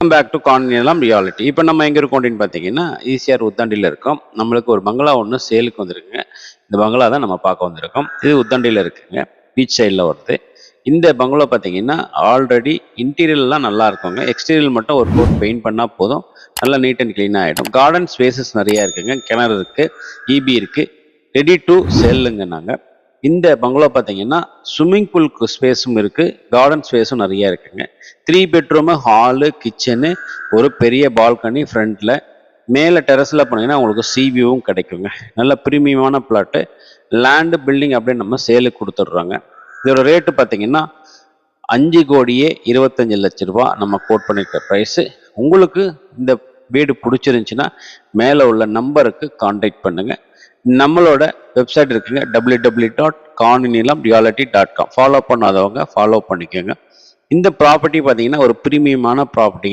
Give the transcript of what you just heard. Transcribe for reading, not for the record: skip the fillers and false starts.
Back to கான்னியலாம் reality. இப்போ நம்ம எங்கே இருக்கோம் அப்படின்னு பார்த்தீங்கன்னா ஈசிஆர் உத்தாண்டியில் இருக்கோம். நம்மளுக்கு ஒரு பங்களா ஒன்று சேலுக்கு வந்திருக்குங்க. இந்த பங்களா தான் நம்ம பார்க்க வந்திருக்கோம். இது உத்தாண்டியில் இருக்குங்க, பீச் சைடில் வருது. இந்த பங்களா பார்த்தீங்கன்னா ஆல்ரெடி இன்டீரியர்லாம் நல்லா இருக்குங்க. எக்ஸ்டீரியர் மட்டும் ஒரு கோட் பெயிண்ட் பண்ணால் போதும், நல்லா நீட் அண்ட் க்ளீனாக ஆகிடும். கார்டன் ஸ்பேசஸ் நிறையா இருக்குங்க, கிணறு இருக்குது, இபி இருக்குது, ரெடி டு செல்லுங்க. நாங்கள் இந்த பங்களா பார்த்தீங்கன்னா ஸ்விம்மிங் பூலுக்கு ஸ்பேஸும் இருக்குது, கார்டன் ஸ்பேஸும் நிறையா இருக்குங்க. 3 பெட்ரூமு, ஹாலு, கிச்சனு, ஒரு பெரிய பால்கனி ஃப்ரண்ட்டில். மேலே டெரஸில் போனீங்கன்னா உங்களுக்கு வியூவும் கிடைக்குங்க. நல்ல ப்ரீமியமான பிளாட்டு, லேண்டு பில்டிங் அப்படியே நம்ம சேலுக்கு கொடுத்துட்றாங்க. இதோட ரேட்டு பார்த்தீங்கன்னா 5,25,00,000 ரூபா நம்ம கோட் பண்ணியிருக்க ப்ரைஸு. உங்களுக்கு இந்த வீடு பிடிச்சிருந்துச்சின்னா மேலே உள்ள நம்பருக்கு கான்டாக்ட் பண்ணுங்கள். நம்மளோட வெப்சைட் இருக்குங்க, www.coninilamreality.com. ஃபாலோ பண்ணாதவங்க ஃபாலோ பண்ணிக்கோங்க. இந்த ப்ராப்பர்ட்டி பார்த்தீங்கன்னா ஒரு ப்ரீமியமான ப்ராப்பர்ட்டிங்க.